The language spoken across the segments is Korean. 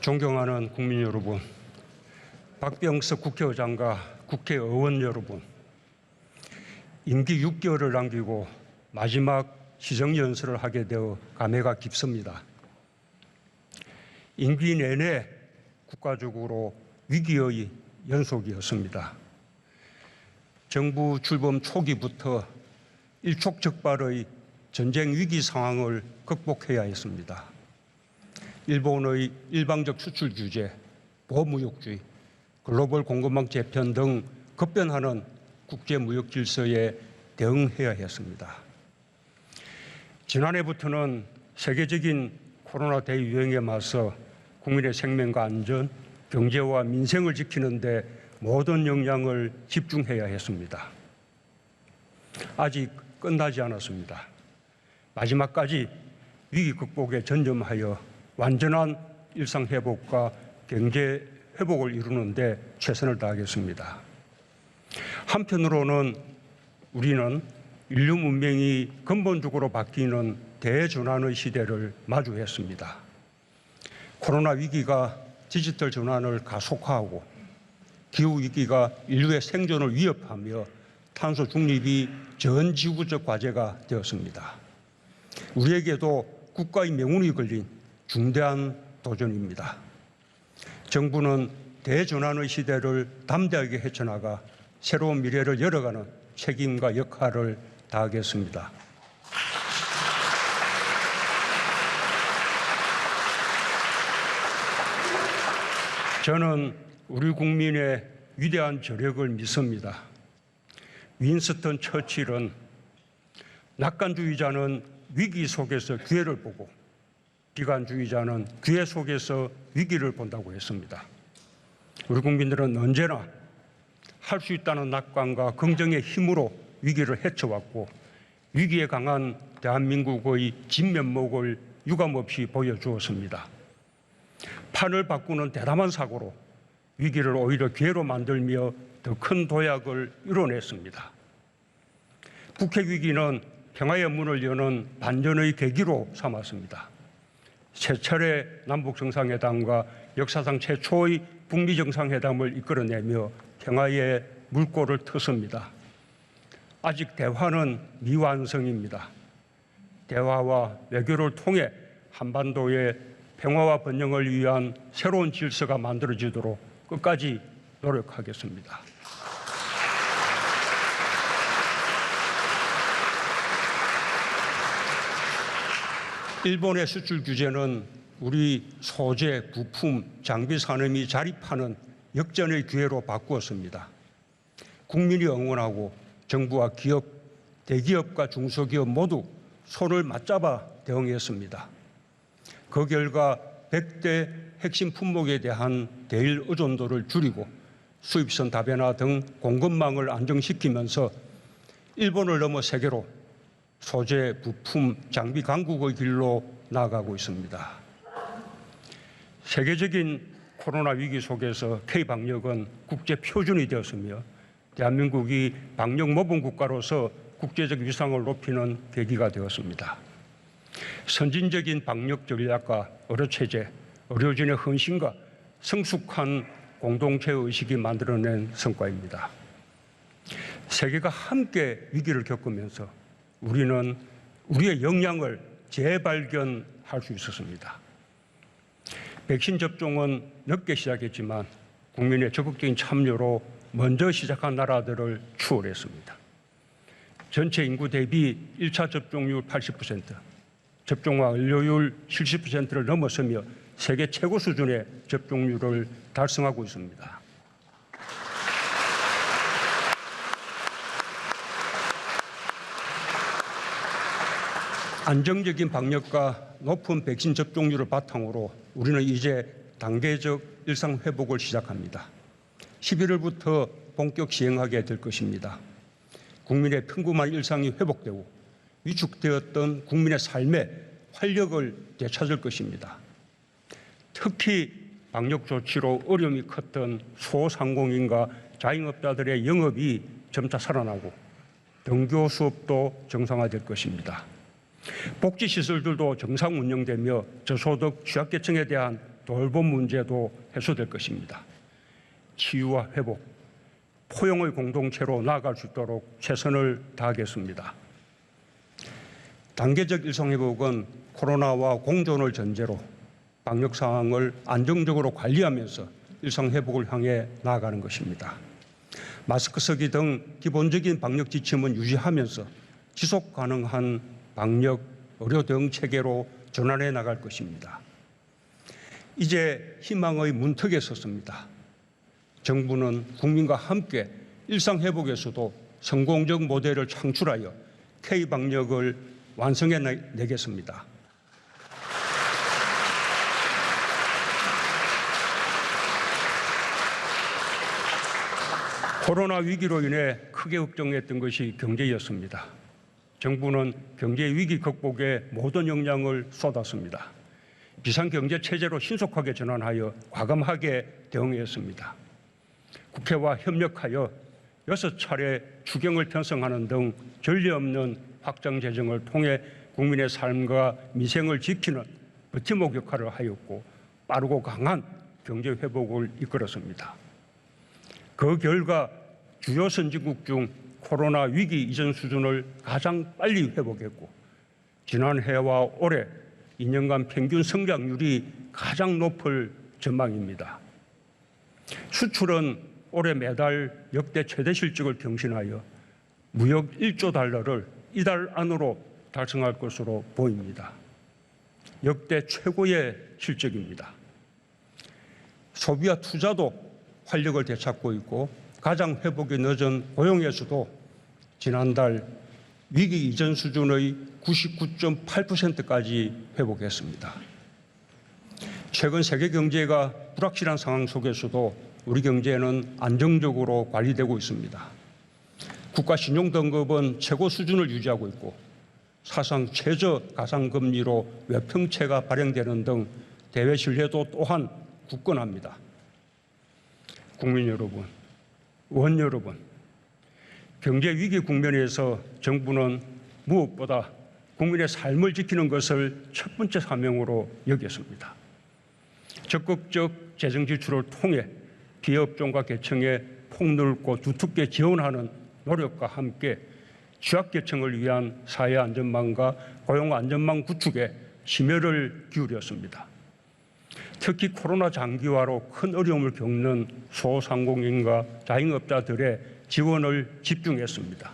존경하는 국민 여러분, 박병석 국회의장과 국회의원 여러분, 임기 6개월을 남기고 마지막 시정연설을 하게 되어 감회가 깊습니다. 임기 내내 국가적으로 위기의 연속이었습니다. 정부 출범 초기부터 일촉즉발의 전쟁 위기 상황을 극복해야 했습니다. 일본의 일방적 수출 규제, 보호무역주의, 글로벌 공급망 재편 등 급변하는 국제무역 질서에 대응해야 했습니다. 지난해부터는 세계적인 코로나 대유행에 맞서 국민의 생명과 안전, 경제와 민생을 지키는 데 모든 역량을 집중해야 했습니다. 아직 끝나지 않았습니다. 마지막까지 위기 극복에 전념하여 완전한 일상 회복과 경제 회복을 이루는 데 최선을 다하겠습니다. 한편으로는 우리는 인류 문명이 근본적으로 바뀌는 대전환의 시대를 마주했습니다. 코로나 위기가 디지털 전환을 가속화하고 기후위기가 인류의 생존을 위협하며 탄소 중립이 전 지구적 과제가 되었습니다. 우리에게도 국가의 명운이 걸린 중대한 도전입니다. 정부는 대전환의 시대를 담대하게 헤쳐나가 새로운 미래를 열어가는 책임과 역할을 다하겠습니다. 저는 우리 국민의 위대한 저력을 믿습니다. 윈스턴 처칠은 낙관주의자는 위기 속에서 기회를 보고 비관주의자는 기회 속에서 위기를 본다고 했습니다. 우리 국민들은 언제나 할 수 있다는 낙관과 긍정의 힘으로 위기를 헤쳐왔고 위기에 강한 대한민국의 진면목을 유감없이 보여주었습니다. 판을 바꾸는 대담한 사고로 위기를 오히려 기회로 만들며 더 큰 도약을 이뤄냈습니다. 북핵 위기는 평화의 문을 여는 반전의 계기로 삼았습니다. 세 차례 남북 정상회담과 역사상 최초의 북미 정상회담을 이끌어내며 평화의 물꼬를 텄습니다. 아직 대화는 미완성입니다. 대화와 외교를 통해 한반도의 평화와 번영을 위한 새로운 질서가 만들어지도록 끝까지 노력하겠습니다. 일본의 수출 규제는 우리 소재, 부품, 장비 산업이 자립하는 역전의 기회로 바꾸었습니다. 국민이 응원하고 정부와 기업, 대기업과 중소기업 모두 손을 맞잡아 대응했습니다. 그 결과 100대 핵심 품목에 대한 대일 의존도를 줄이고 수입선 다변화 등 공급망을 안정시키면서 일본을 넘어 세계로 소재, 부품, 장비 강국의 길로 나아가고 있습니다. 세계적인 코로나 위기 속에서 K-방역은 국제 표준이 되었으며 대한민국이 방역 모범 국가로서 국제적 위상을 높이는 계기가 되었습니다. 선진적인 방역 전략과 의료체제, 의료진의 헌신과 성숙한 공동체 의식이 만들어낸 성과입니다. 세계가 함께 위기를 겪으면서 우리는 우리의 역량을 재발견할 수 있었습니다. 백신 접종은 늦게 시작했지만 국민의 적극적인 참여로 먼저 시작한 나라들을 추월했습니다. 전체 인구 대비 1차 접종률 80%, 접종 완료율 70%를 넘어서며 세계 최고 수준의 접종률을 달성하고 있습니다. 안정적인 방역과 높은 백신 접종률을 바탕으로 우리는 이제 단계적 일상 회복을 시작합니다. 11월부터 본격 시행하게 될 것입니다. 국민의 평범한 일상이 회복되고 위축되었던 국민의 삶에 활력을 되찾을 것입니다. 특히 방역 조치로 어려움이 컸던 소상공인과 자영업자들의 영업이 점차 살아나고 등교 수업도 정상화될 것입니다. 복지시설들도 정상 운영되며 저소득 취약계층에 대한 돌봄 문제도 해소될 것입니다. 치유와 회복, 포용의 공동체로 나아갈 수 있도록 최선을 다하겠습니다. 단계적 일상회복은 코로나와 공존을 전제로 방역 상황을 안정적으로 관리하면서 일상회복을 향해 나아가는 것입니다. 마스크 쓰기 등 기본적인 방역 지침은 유지하면서 지속 가능한 방역 의료 대응 체계로 전환해 나갈 것입니다. 이제 희망의 문턱에 섰습니다. 정부는 국민과 함께 일상회복에서도 성공적 모델을 창출하여 K-방역을 완성해 내겠습니다. 코로나 위기로 인해 크게 걱정했던 것이 경제였습니다. 정부는 경제 위기 극복에 모든 역량을 쏟았습니다. 비상경제체제로 신속하게 전환하여 과감하게 대응했습니다. 국회와 협력하여 6차례 추경을 편성하는 등 전례 없는 확장 재정을 통해 국민의 삶과 민생을 지키는 버팀목 역할을 하였고 빠르고 강한 경제 회복을 이끌었습니다. 그 결과 주요 선진국 중 코로나 위기 이전 수준을 가장 빨리 회복했고 지난해와 올해 2년간 평균 성장률이 가장 높을 전망입니다. 수출은 올해 매달 역대 최대 실적을 경신하여 무역 1조 달러를 이달 안으로 달성할 것으로 보입니다. 역대 최고의 실적입니다. 소비와 투자도 활력을 되찾고 있고 가장 회복이 늦은 고용에서도 지난달 위기 이전 수준의 99.8%까지 회복했습니다. 최근 세계 경제가 불확실한 상황 속에서도 우리 경제는 안정적으로 관리되고 있습니다. 국가 신용등급은 최고 수준을 유지하고 있고 사상 최저 가상금리로 외평채가 발행되는 등 대외 신뢰도 또한 굳건합니다. 국민 여러분, 의원 여러분, 경제 위기 국면에서 정부는 무엇보다 국민의 삶을 지키는 것을 첫 번째 사명으로 여겼습니다. 적극적 재정 지출을 통해 피해 업종과 계층에 폭넓고 두텁게 지원하는 노력과 함께 취약계층을 위한 사회 안전망과 고용 안전망 구축에 심혈을 기울였습니다. 특히 코로나 장기화로 큰 어려움을 겪는 소상공인과 자영업자들의 지원을 집중했습니다.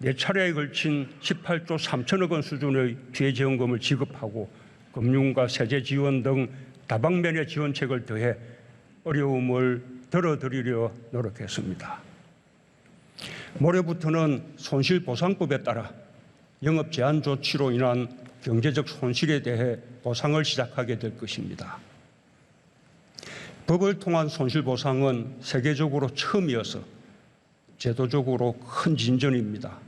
4차례에 걸친 18조 3천억 원 수준의 피해 지원금을 지급하고 금융과 세제 지원 등 다방면의 지원책을 더해 어려움을 덜어드리려 노력했습니다. 모레부터는 손실보상법에 따라 영업 제한 조치로 인한 경제적 손실에 대해 보상을 시작하게 될 것입니다. 법을 통한 손실보상은 세계적으로 처음이어서 제도적으로 큰 진전입니다.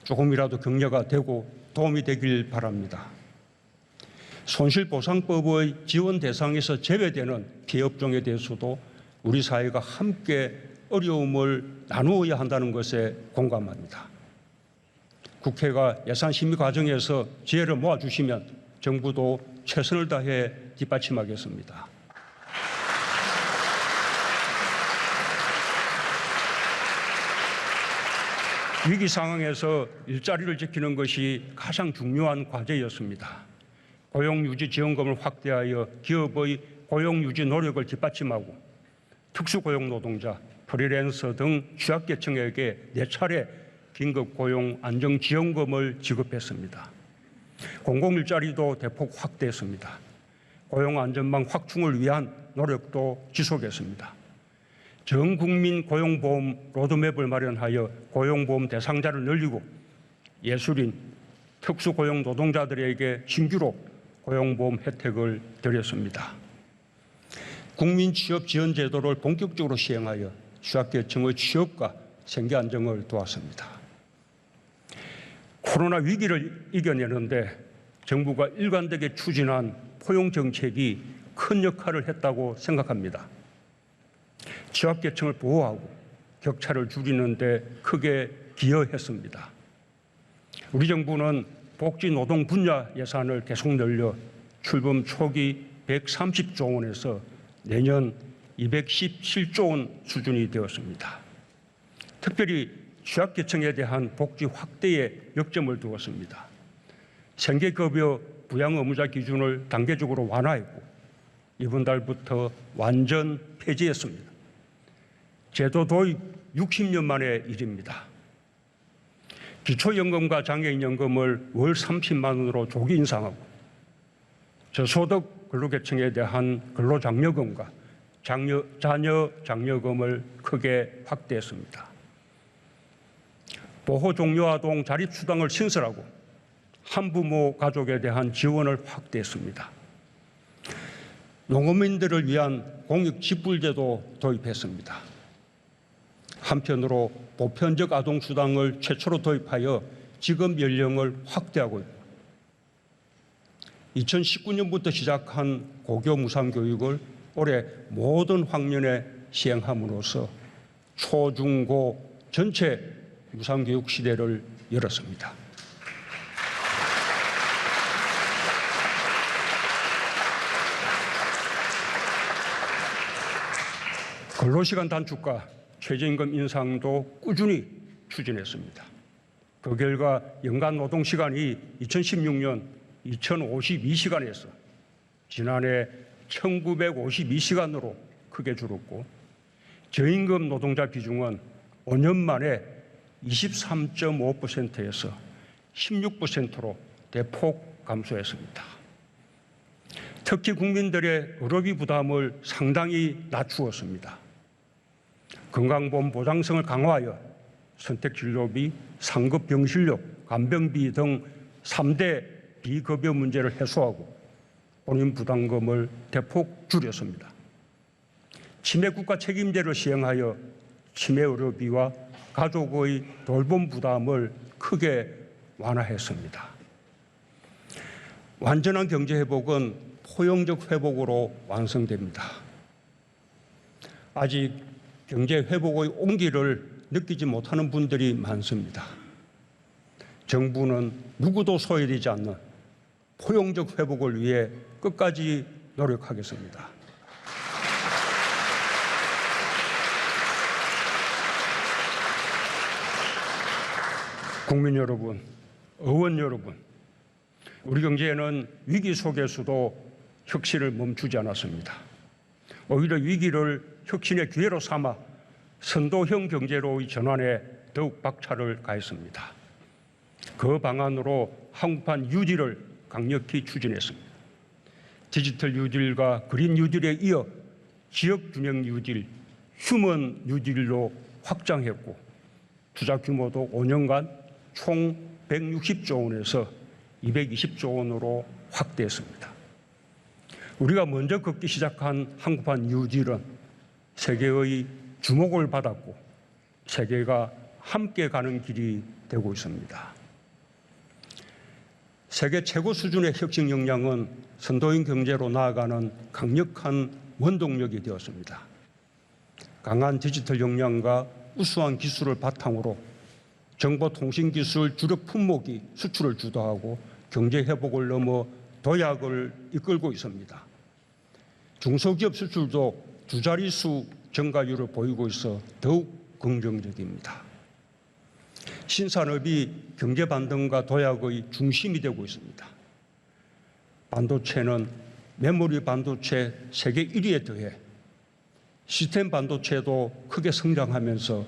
조금이라도 격려가 되고 도움이 되길 바랍니다. 손실보상법의 지원 대상에서 제외되는 피해 업종에 대해서도 우리 사회가 함께 어려움을 나누어야 한다는 것에 공감합니다. 국회가 예산 심의 과정에서 지혜를 모아주시면 정부도 최선을 다해 뒷받침하겠습니다. 위기 상황에서 일자리를 지키는 것이 가장 중요한 과제였습니다. 고용유지 지원금을 확대하여 기업의 고용유지 노력을 뒷받침하고 특수고용 노동자, 프리랜서 등 취약계층에게 4차례 긴급고용 안정지원금을 지급했습니다. 공공일자리도 대폭 확대했습니다. 고용안전망 확충을 위한 노력도 지속했습니다. 전국민 고용보험 로드맵을 마련하여 고용보험 대상자를 늘리고 예술인, 특수고용 노동자들에게 신규로 고용보험 혜택을 드렸습니다. 국민취업지원제도를 본격적으로 시행하여 취약계층의 취업과 생계 안정을 도왔습니다. 코로나 위기를 이겨내는데 정부가 일관되게 추진한 포용정책이 큰 역할을 했다고 생각합니다. 취약계층을 보호하고 격차를 줄이는 데 크게 기여했습니다. 우리 정부는 복지 노동 분야 예산을 계속 늘려 출범 초기 130조 원에서 내년 217조 원 수준이 되었습니다. 특별히 취약계층에 대한 복지 확대에 역점을 두었습니다. 생계급여 부양 의무자 기준을 단계적으로 완화했고 이번 달부터 완전 폐지했습니다. 제도 도입 60년 만의 일입니다. 기초연금과 장애인연금을 월 30만 원으로 조기 인상하고 저소득 근로계층에 대한 근로장려금과 자녀 장려금을 크게 확대했습니다. 보호종료아동 자립수당을 신설하고 한부모 가족에 대한 지원을 확대했습니다. 농어민들을 위한 공익직불제도 도입했습니다. 한편으로 보편적 아동수당을 최초로 도입하여 지급 연령을 확대하고 있고 2019년부터 시작한 고교 무상교육을 올해 모든 학년에 시행함으로써 초, 중, 고 전체 무상교육 시대를 열었습니다. 근로시간 단축과 최저임금 인상도 꾸준히 추진했습니다. 그 결과 연간 노동시간이 2016년 2052시간에서 지난해 1952시간으로 크게 줄었고 저임금 노동자 비중은 5년 만에 23.5%에서 16%로 대폭 감소했습니다. 특히 국민들의 의료비 부담을 상당히 낮추었습니다. 건강보험 보장성을 강화하여 선택진료비, 상급 병실료, 간병비 등 3대 비급여 문제를 해소하고 본인 부담금을 대폭 줄였습니다. 치매국가 책임제를 시행하여 치매 의료비와 가족의 돌봄 부담을 크게 완화했습니다. 완전한 경제 회복은 포용적 회복으로 완성됩니다. 아직 경제 회복의 온기를 느끼지 못하는 분들이 많습니다. 정부는 누구도 소외되지 않는 포용적 회복을 위해 끝까지 노력하겠습니다. 국민 여러분, 의원 여러분, 우리 경제는 위기 속에서도 혁신을 멈추지 않았습니다. 오히려 위기를 혁신의 기회로 삼아 선도형 경제로의 전환에 더욱 박차를 가했습니다. 그 방안으로 한국판 뉴딜을 강력히 추진했습니다. 디지털 뉴딜과 그린 뉴딜에 이어 지역균형 뉴딜, 휴먼 뉴딜로 확장했고 투자 규모도 5년간 총 160조 원에서 220조 원으로 확대했습니다. 우리가 먼저 걷기 시작한 한국판 뉴딜은 세계의 주목을 받았고 세계가 함께 가는 길이 되고 있습니다. 세계 최고 수준의 혁신 역량은 선도인 경제로 나아가는 강력한 원동력이 되었습니다. 강한 디지털 역량과 우수한 기술을 바탕으로 정보통신기술 주력 품목이 수출을 주도하고 경제 회복을 넘어 도약을 이끌고 있습니다. 중소기업 수출도 두 자릿수 증가율을 보이고 있어 더욱 긍정적입니다. 신산업이 경제 반등과 도약의 중심이 되고 있습니다. 반도체는 메모리 반도체 세계 1위에 더해 시스템 반도체도 크게 성장하면서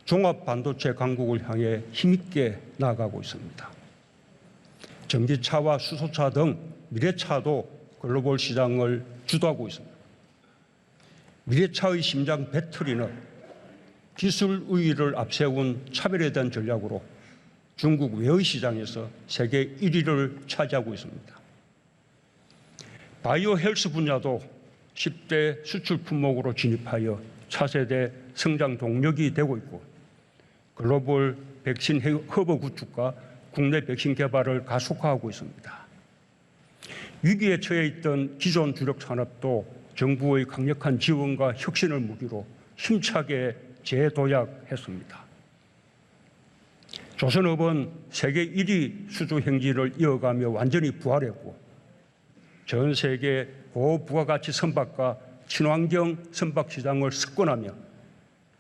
종합 반도체 강국을 향해 힘있게 나아가고 있습니다. 전기차와 수소차 등 미래차도 글로벌 시장을 주도하고 있습니다. 미래차의 심장 배터리는 기술 우위를 앞세운 차별에 대한 전략으로 중국 외의 시장에서 세계 1위를 차지하고 있습니다. 바이오 헬스 분야도 10대 수출 품목으로 진입하여 차세대 성장 동력이 되고 있고 글로벌 백신 허브 구축과 국내 백신 개발을 가속화하고 있습니다. 위기에 처해 있던 기존 주력 산업도 정부의 강력한 지원과 혁신을 무기로 힘차게 재도약했습니다. 조선업은 세계 1위 수주 행진을 이어가며 완전히 부활했고 전 세계 고부가가치 선박과 친환경 선박 시장을 석권하며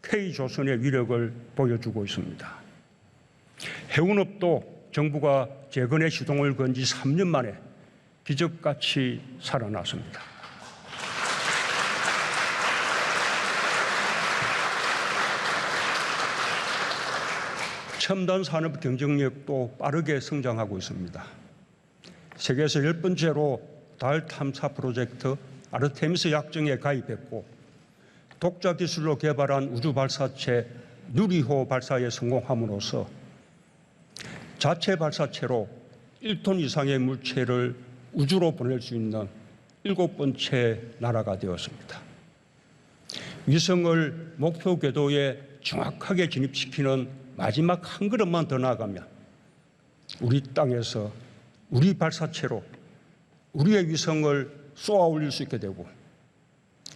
K조선의 위력을 보여주고 있습니다. 해운업도 정부가 재건의 시동을 건 지 3년 만에 기적같이 살아났습니다. 첨단 산업 경쟁력도 빠르게 성장하고 있습니다. 세계에서 10번째로 달 탐사 프로젝트 아르테미스 약정에 가입했고 독자 기술로 개발한 우주 발사체 누리호 발사에 성공함으로써 자체 발사체로 1톤 이상의 물체를 우주로 보낼 수 있는 7번째 나라가 되었습니다. 위성을 목표 궤도에 정확하게 진입시키는 마지막 한 걸음만 더 나아가면 우리 땅에서 우리 발사체로 우리의 위성을 쏘아 올릴 수 있게 되고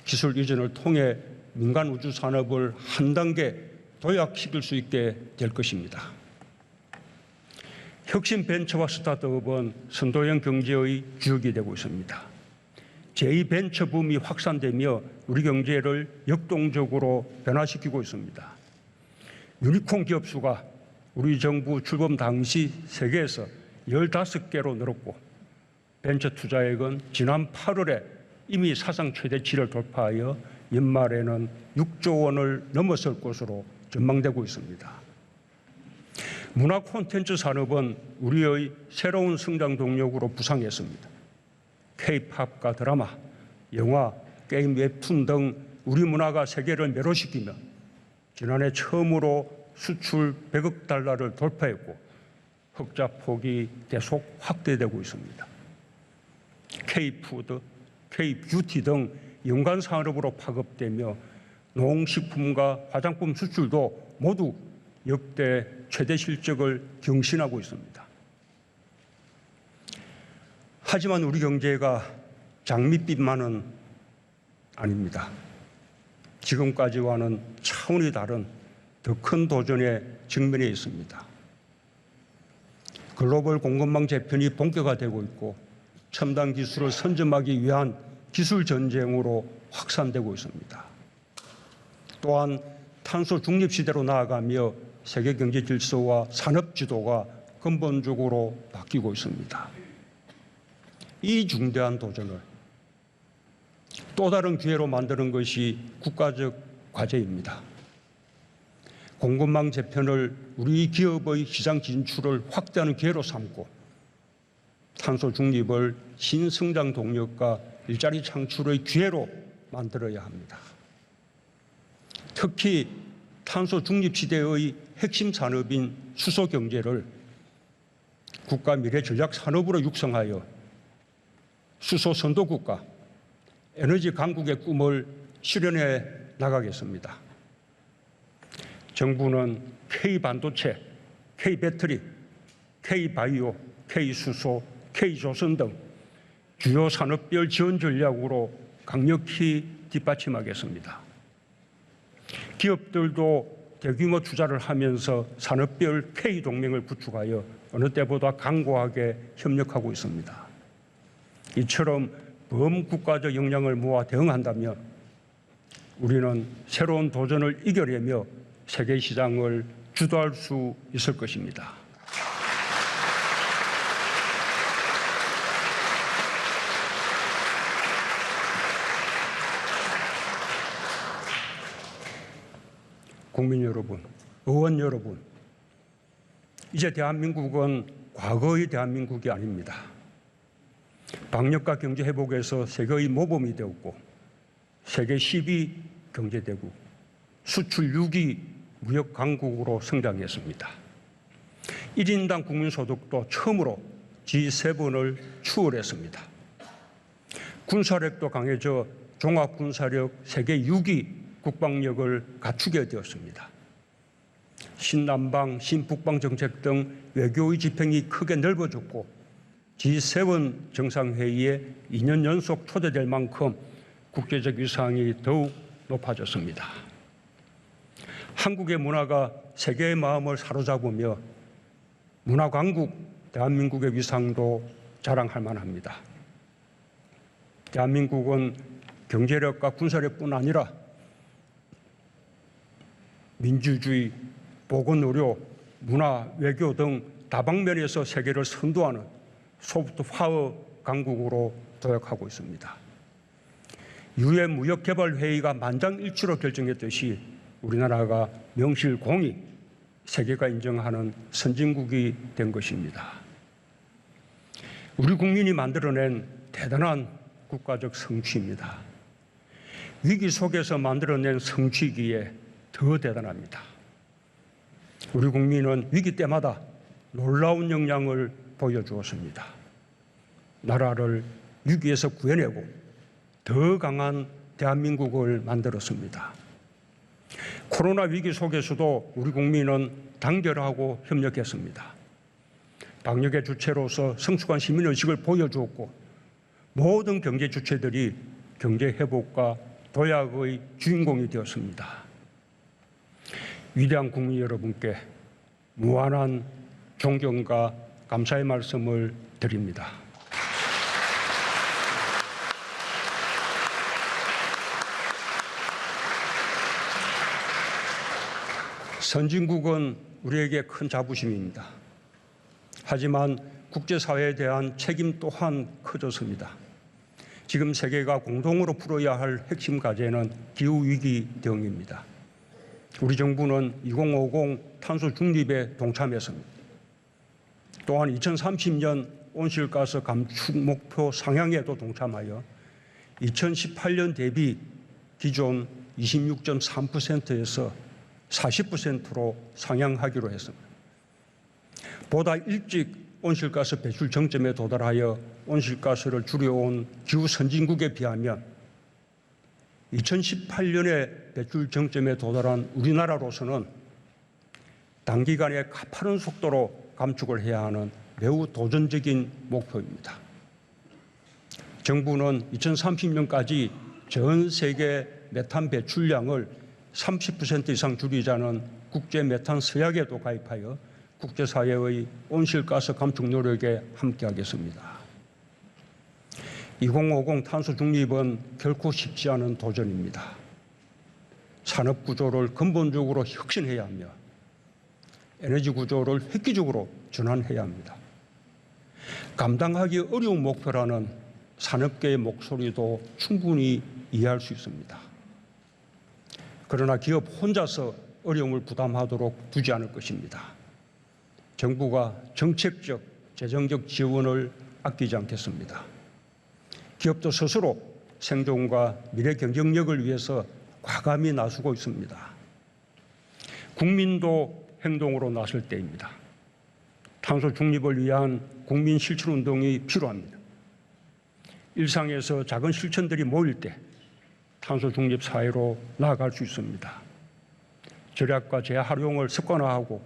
기술 이전을 통해 민간 우주 산업을 한 단계 도약시킬 수 있게 될 것입니다. 혁신 벤처와 스타트업은 선도형 경제의 주역이 되고 있습니다. 제2벤처 붐이 확산되며 우리 경제를 역동적으로 변화시키고 있습니다. 유니콘 기업 수가 우리 정부 출범 당시 세계에서 15개로 늘었고 벤처 투자액은 지난 8월에 이미 사상 최대치를 돌파하여 연말에는 6조 원을 넘어설 것으로 전망되고 있습니다. 문화 콘텐츠 산업은 우리의 새로운 성장 동력으로 부상했습니다. K-팝과 드라마, 영화, 게임, 웹툰 등 우리 문화가 세계를 매료시키며 지난해 처음으로 수출 100억 달러를 돌파했고 흑자 폭이 계속 확대되고 있습니다. K-푸드, K-뷰티 등 연관 산업으로 파급되며 농식품과 화장품 수출도 모두 역대 최대 실적을 경신하고 있습니다. 하지만 우리 경제가 장밋빛만은 아닙니다. 지금까지와는 차원이 다른 더 큰 도전에 직면해 있습니다. 글로벌 공급망 재편이 본격화되고 있고 첨단 기술을 선점하기 위한 기술 전쟁으로 확산되고 있습니다. 또한 탄소 중립 시대로 나아가며 세계 경제 질서와 산업 지도가 근본적으로 바뀌고 있습니다. 이 중대한 도전을 또 다른 기회로 만드는 것이 국가적 과제입니다. 공급망 재편을 우리 기업의 시장 진출을 확대하는 기회로 삼고 탄소 중립을 신성장 동력과 일자리 창출의 기회로 만들어야 합니다. 특히 탄소 중립 시대의 핵심 산업인 수소 경제를 국가 미래 전략 산업으로 육성하여 수소 선도국가, 에너지 강국의 꿈을 실현해 나가겠습니다. 정부는 K반도체, K배터리, K바이오, K수소, K조선 등 주요 산업별 지원 전략으로 강력히 뒷받침하겠습니다. 기업들도 대규모 투자를 하면서 산업별 K동맹을 구축하여 어느 때보다 강고하게 협력하고 있습니다. 이처럼 범국가적 역량을 모아 대응한다면 우리는 새로운 도전을 이겨내며 세계 시장을 주도할 수 있을 것입니다. 국민 여러분, 의원 여러분, 이제 대한민국은 과거의 대한민국이 아닙니다. 방역과 경제 회복에서 세계의 모범이 되었고 세계 10위 경제대국, 수출 6위 무역 강국으로 성장했습니다. 1인당 국민소득도 처음으로 G7을 추월했습니다. 군사력도 강해져 종합군사력 세계 6위 국방력을 갖추게 되었습니다. 신남방, 신북방 정책 등 외교의 지평이 크게 넓어졌고 G7 정상회의에 2년 연속 초대될 만큼 국제적 위상이 더욱 높아졌습니다. 한국의 문화가 세계의 마음을 사로잡으며 문화강국 대한민국의 위상도 자랑할 만합니다. 대한민국은 경제력과 군사력뿐 아니라 민주주의, 보건의료, 문화, 외교 등 다방면에서 세계를 선도하는 소프트 파워 강국으로 도약하고 있습니다. 유엔 무역개발회의가 만장일치로 결정했듯이 우리나라가 명실공히 세계가 인정하는 선진국이 된 것입니다. 우리 국민이 만들어낸 대단한 국가적 성취입니다. 위기 속에서 만들어낸 성취기에 더 대단합니다. 우리 국민은 위기 때마다 놀라운 역량을 보여주었습니다. 나라를 위기에서 구해내고 더 강한 대한민국을 만들었습니다. 코로나 위기 속에서도 우리 국민은 단결하고 협력했습니다. 방역의 주체로서 성숙한 시민의식을 보여주었고 모든 경제 주체들이 경제 회복과 도약의 주인공이 되었습니다. 위대한 국민 여러분께 무한한 존경과 감사의 말씀을 드립니다. 선진국은 우리에게 큰 자부심입니다. 하지만 국제사회에 대한 책임 또한 커졌습니다. 지금 세계가 공동으로 풀어야 할 핵심 과제는 기후위기 대응입니다. 우리 정부는 2050 탄소 중립에 동참했습니다. 또한 2030년 온실가스 감축 목표 상향에도 동참하여 2018년 대비 기존 26.3%에서 40%로 상향하기로 했습니다. 보다 일찍 온실가스 배출 정점에 도달하여 온실가스를 줄여온 기후 선진국에 비하면 2018년에 배출 정점에 도달한 우리나라로서는 단기간에 가파른 속도로 감축을 해야 하는 매우 도전적인 목표입니다. 정부는 2030년까지 전 세계 메탄 배출량을 30% 이상 줄이자는 국제 메탄 서약에도 가입하여 국제사회의 온실가스 감축 노력에 함께하겠습니다. 2050 탄소 중립은 결코 쉽지 않은 도전입니다. 산업 구조를 근본적으로 혁신해야 하며 에너지 구조를 획기적으로 전환해야 합니다. 감당하기 어려운 목표라는 산업계의 목소리도 충분히 이해할 수 있습니다. 그러나 기업 혼자서 어려움을 부담하도록 두지 않을 것입니다. 정부가 정책적, 재정적 지원을 아끼지 않겠습니다. 기업도 스스로 생존과 미래 경쟁력을 위해서 과감히 나서고 있습니다. 국민도 행동으로 나설 때입니다. 탄소 중립을 위한 국민 실천 운동이 필요합니다. 일상에서 작은 실천들이 모일 때 탄소 중립 사회로 나아갈 수 있습니다. 절약과 재활용을 습관화하고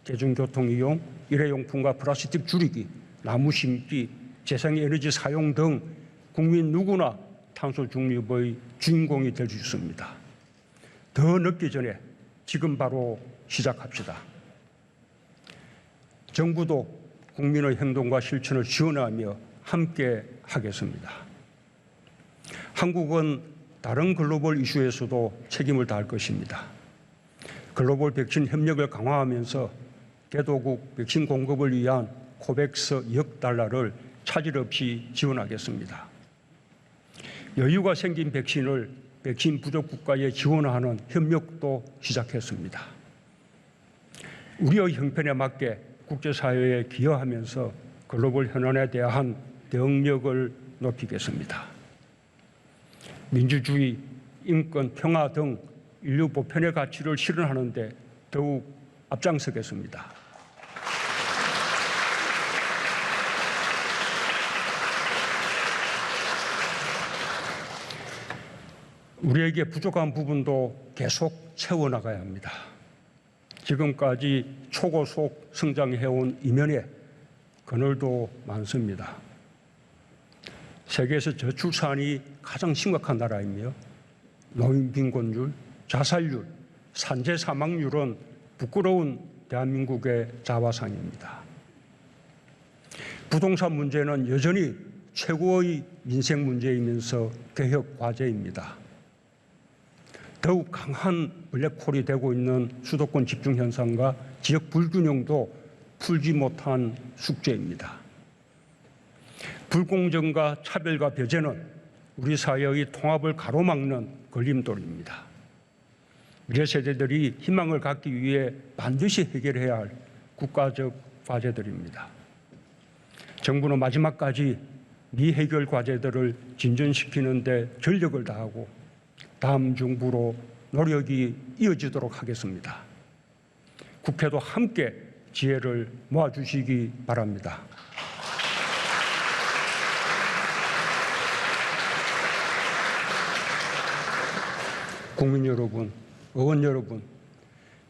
대중교통 이용, 일회용품과 플라스틱 줄이기, 나무 심기, 재생에너지 사용 등 국민 누구나 탄소 중립의 주인공이 될 수 있습니다. 더 늦기 전에 지금 바로 시작합시다. 정부도 국민의 행동과 실천을 지원하며 함께 하겠습니다. 한국은 다른 글로벌 이슈에서도 책임을 다할 것입니다. 글로벌 백신 협력을 강화하면서 개도국 백신 공급을 위한 코백스 2억 달러를 차질 없이 지원하겠습니다. 여유가 생긴 백신을 백신 부족 국가에 지원하는 협력도 시작했습니다. 우리의 형편에 맞게 국제사회에 기여하면서 글로벌 현안에 대한 대응력을 높이겠습니다. 민주주의, 인권, 평화 등 인류 보편의 가치를 실현하는 데 더욱 앞장서겠습니다. 우리에게 부족한 부분도 계속 채워나가야 합니다. 지금까지 초고속 성장해온 이면에 그늘도 많습니다. 세계에서 저출산이 가장 심각한 나라이며 노인 빈곤율, 자살률, 산재 사망률은 부끄러운 대한민국의 자화상입니다. 부동산 문제는 여전히 최고의 민생 문제이면서 개혁 과제입니다. 더욱 강한 블랙홀이 되고 있는 수도권 집중 현상과 지역 불균형도 풀지 못한 숙제입니다. 불공정과 차별과 배제는 우리 사회의 통합을 가로막는 걸림돌입니다. 미래 세대들이 희망을 갖기 위해 반드시 해결해야 할 국가적 과제들입니다. 정부는 마지막까지 미해결 과제들을 진전시키는 데 전력을 다하고 다음 정부로 노력이 이어지도록 하겠습니다. 국회도 함께 지혜를 모아주시기 바랍니다. 국민 여러분, 의원 여러분,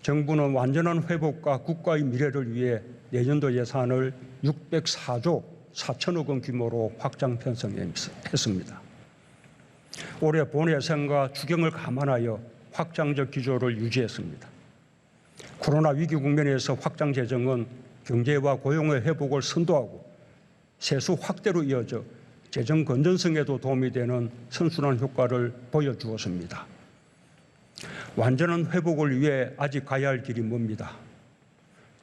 정부는 완전한 회복과 국가의 미래를 위해 내년도 예산을 604조 4천억 원 규모로 확장 편성했습니다. 올해 본 예산과 추경을 감안하여 확장적 기조를 유지했습니다. 코로나 위기 국면에서 확장 재정은 경제와 고용의 회복을 선도하고 세수 확대로 이어져 재정 건전성에도 도움이 되는 선순환 효과를 보여주었습니다. 완전한 회복을 위해 아직 가야 할 길이 멉니다.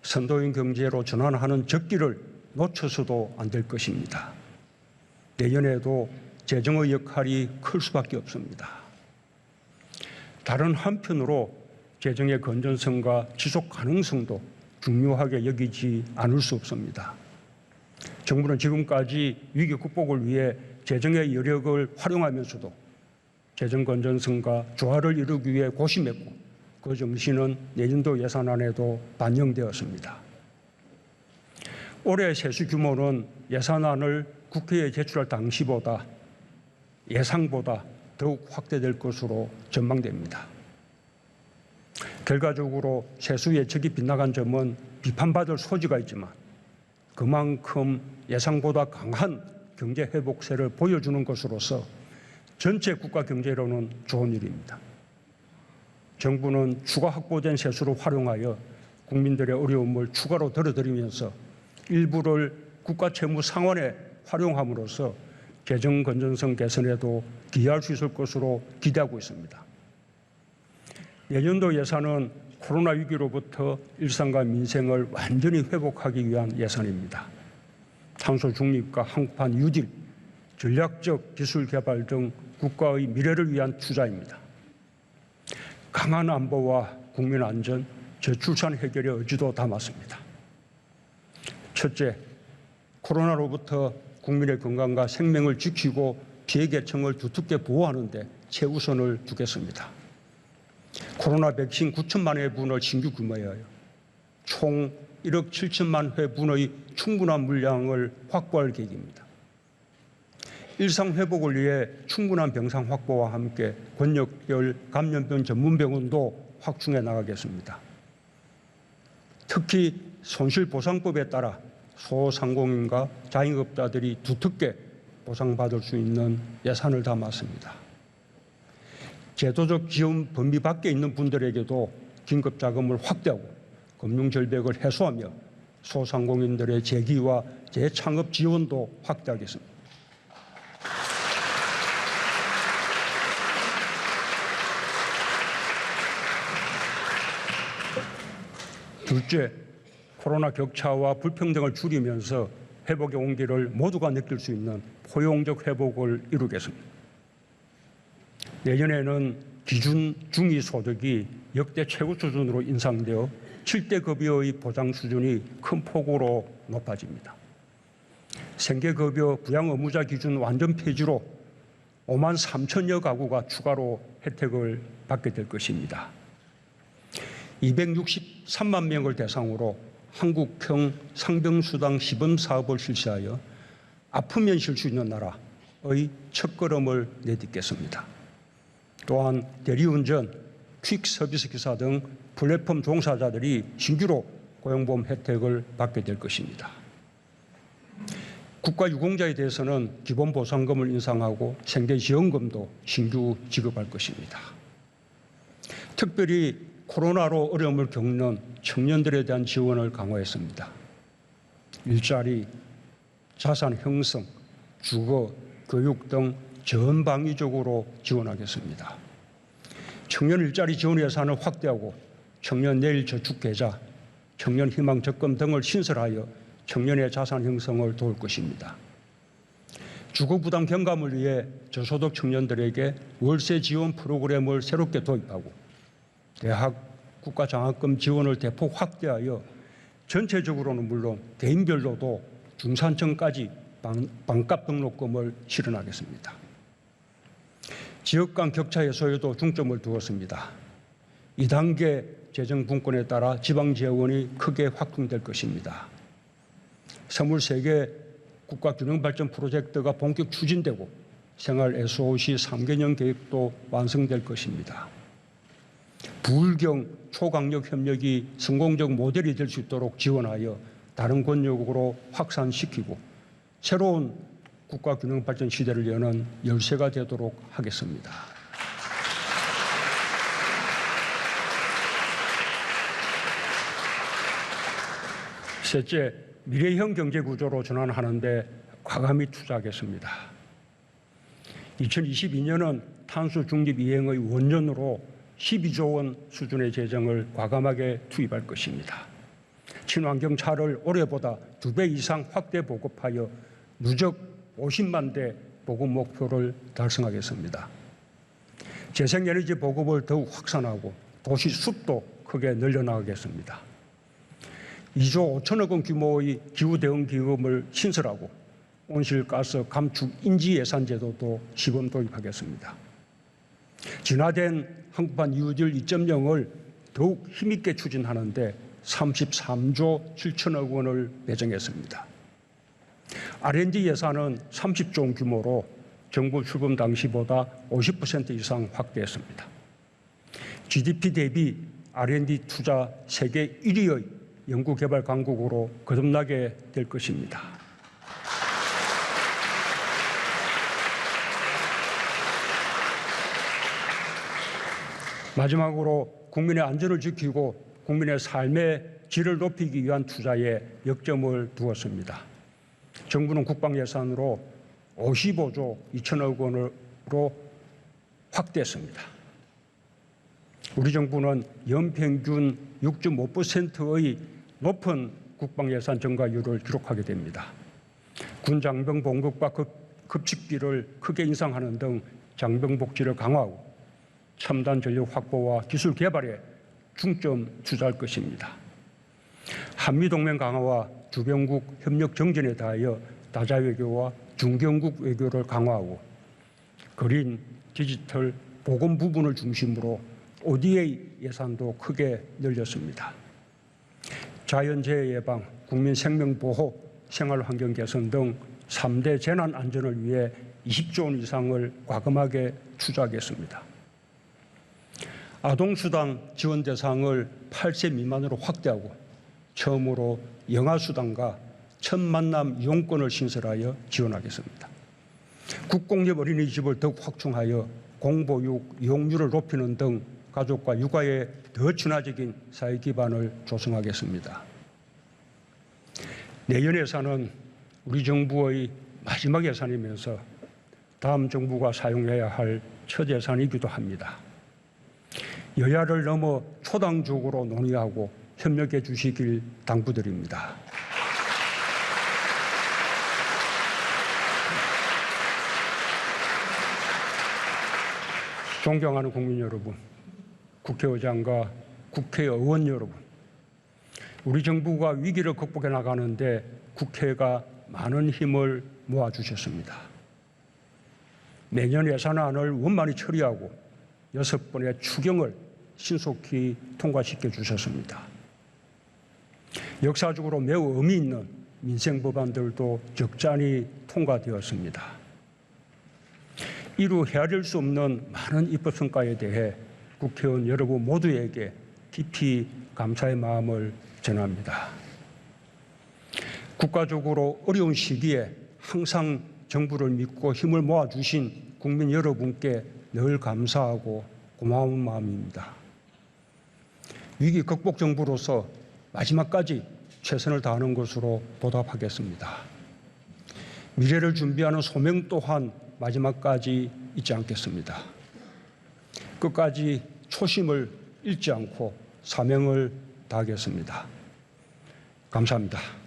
선도인 경제로 전환하는 적기를 놓쳐서도 안 될 것입니다. 내년에도 재정의 역할이 클 수밖에 없습니다. 다른 한편으로 재정의 건전성과 지속 가능성도 중요하게 여기지 않을 수 없습니다. 정부는 지금까지 위기 극복을 위해 재정의 여력을 활용하면서도 재정 건전성과 조화를 이루기 위해 고심했고 그 정신은 내년도 예산안에도 반영되었습니다. 올해 세수 규모는 예산안을 국회에 제출할 당시보다 예상보다 더욱 확대될 것으로 전망됩니다. 결과적으로 세수 예측이 빗나간 점은 비판받을 소지가 있지만 그만큼 예상보다 강한 경제 회복세를 보여주는 것으로서 전체 국가 경제로는 좋은 일입니다. 정부는 추가 확보된 세수를 활용하여 국민들의 어려움을 추가로 덜어드리면서 일부를 국가 채무 상환에 활용함으로써 재정 건전성 개선에도 기여할 수 있을 것으로 기대하고 있습니다. 내년도 예산은 코로나 위기로부터 일상과 민생을 완전히 회복하기 위한 예산입니다. 탄소 중립과 한국판 유질, 전략적 기술 개발 등 국가의 미래를 위한 투자입니다. 강한 안보와 국민 안전, 저출산 해결의 의지도 담았습니다. 첫째, 코로나로부터 국민의 건강과 생명을 지키고 피해계층을 두텁게 보호하는 데 최우선을 두겠습니다. 코로나 백신 9천만 회분을 신규 구매하여 총 1억 7천만 회분의 충분한 물량을 확보할 계획입니다. 일상 회복을 위해 충분한 병상 확보와 함께 권역별 감염병 전문병원도 확충해 나가겠습니다. 특히 손실보상법에 따라 소상공인과 자영업자들이 두텁게 보상받을 수 있는 예산을 담았습니다. 제도적 지원 범위 밖에 있는 분들에게도 긴급자금을 확대하고 금융절벽을 해소하며 소상공인들의 재기와 재창업 지원도 확대하겠습니다. 둘째, 코로나 격차와 불평등을 줄이면서 회복의 온기를 모두가 느낄 수 있는 포용적 회복을 이루겠습니다. 내년에는 기준 중위소득이 역대 최고 수준으로 인상되어 7대 급여의 보장 수준이 큰 폭으로 높아집니다. 생계급여 부양 의무자 기준 완전 폐지로 5만 3천여 가구가 추가로 혜택을 받게 될 것입니다. 263만 명을 대상으로 한국형 상병수당 시범 사업을 실시하여 아프면 쉴 수 있는 나라의 첫걸음을 내딛겠습니다. 또한 대리운전, 퀵서비스 기사 등 플랫폼 종사자들이 신규로 고용보험 혜택을 받게 될 것입니다. 국가유공자에 대해서는 기본보상금을 인상하고 생계지원금도 신규 지급할 것입니다. 특별히 코로나로 어려움을 겪는 청년들에 대한 지원을 강화했습니다. 일자리, 자산 형성, 주거, 교육 등 전방위적으로 지원하겠습니다. 청년 일자리 지원 예산을 확대하고 청년 내일 저축 계좌, 청년 희망 적금 등을 신설하여 청년의 자산 형성을 도울 것입니다. 주거 부담 경감을 위해 저소득 청년들에게 월세 지원 프로그램을 새롭게 도입하고 대학 국가 장학금 지원을 대폭 확대하여 전체적으로는 물론 개인별로도 중산층까지 반값 등록금을 실현하겠습니다. 지역 간 격차 해소에도 중점을 두었습니다. 2단계 재정 분권에 따라 지방 지원이 크게 확충될 것입니다. 23개 국가균형발전 프로젝트가 본격 추진되고 생활 SOC 3개년 계획도 완성될 것입니다. 부울경 초강력 협력이 성공적 모델이 될 수 있도록 지원하여 다른 권역으로 확산시키고 새로운 국가균형발전 시대를 여는 열쇠가 되도록 하겠습니다. 셋째, 미래형 경제구조로 전환하는 데 과감히 투자하겠습니다. 2022년은 탄소 중립 이행의 원년으로 12조 원 수준의 재정을 과감하게 투입할 것입니다. 친환경 차를 올해보다 2배 이상 확대 보급하여 누적 50만 대 보급 목표를 달성하겠습니다. 재생에너지 보급을 더욱 확산하고 도시 숲도 크게 늘려나가겠습니다. 2조 5천억 원 규모의 기후대응기금을 신설하고 온실가스 감축 인지 예산 제도도 시범 도입하겠습니다. 진화된 한국판 뉴딜 2.0을 더욱 힘있게 추진하는 데 33조 7천억 원을 배정했습니다. R&D 예산은 30조 원 규모로 정부 출범 당시보다 50% 이상 확대했습니다. GDP 대비 R&D 투자 세계 1위의 연구개발 강국으로 거듭나게 될 것입니다. 마지막으로 국민의 안전을 지키고 국민의 삶의 질을 높이기 위한 투자에 역점을 두었습니다. 정부는 국방 예산으로 55조 2천억 원으로 확대했습니다. 우리 정부는 연평균 6.5%의 높은 국방 예산 증가율을 기록하게 됩니다. 군 장병 봉급과 급식비를 크게 인상하는 등 장병 복지를 강화하고 첨단 전력 확보와 기술 개발에 중점 투자할 것입니다. 한미동맹 강화와 주변국 협력 정전에 다하여 다자 외교와 중견국 외교를 강화하고 그린, 디지털, 보건 부분을 중심으로 ODA 예산도 크게 늘렸습니다. 자연재해 예방, 국민 생명 보호, 생활환경 개선 등 3대 재난 안전을 위해 20조 원 이상을 과감하게 투자하겠습니다. 아동수당 지원 대상을 8세 미만으로 확대하고 처음으로 영아수당과 첫 만남 이용권을 신설하여 지원하겠습니다. 국공립 어린이집을 더욱 확충하여 공보육 이용률을 높이는 등 가족과 육아에 더 친화적인 사회 기반을 조성하겠습니다. 내년 예산은 우리 정부의 마지막 예산이면서 다음 정부가 사용해야 할 첫 예산이기도 합니다. 여야를 넘어 초당적으로 논의하고 협력해 주시길 당부드립니다. 존경하는 국민 여러분, 국회의장과 국회의원 여러분, 우리 정부가 위기를 극복해 나가는데 국회가 많은 힘을 모아주셨습니다. 내년 예산안을 원만히 처리하고 6번의 추경을 신속히 통과시켜 주셨습니다. 역사적으로 매우 의미 있는 민생 법안들도 적잖이 통과되었습니다. 이루 헤아릴 수 없는 많은 입법 성과에 대해 국회의원 여러분 모두에게 깊이 감사의 마음을 전합니다. 국가적으로 어려운 시기에 항상 정부를 믿고 힘을 모아주신 국민 여러분께 늘 감사하고 고마운 마음입니다. 위기 극복 정부로서 마지막까지 최선을 다하는 것으로 보답하겠습니다. 미래를 준비하는 소명 또한 마지막까지 잊지 않겠습니다. 끝까지 초심을 잃지 않고 사명을 다하겠습니다. 감사합니다.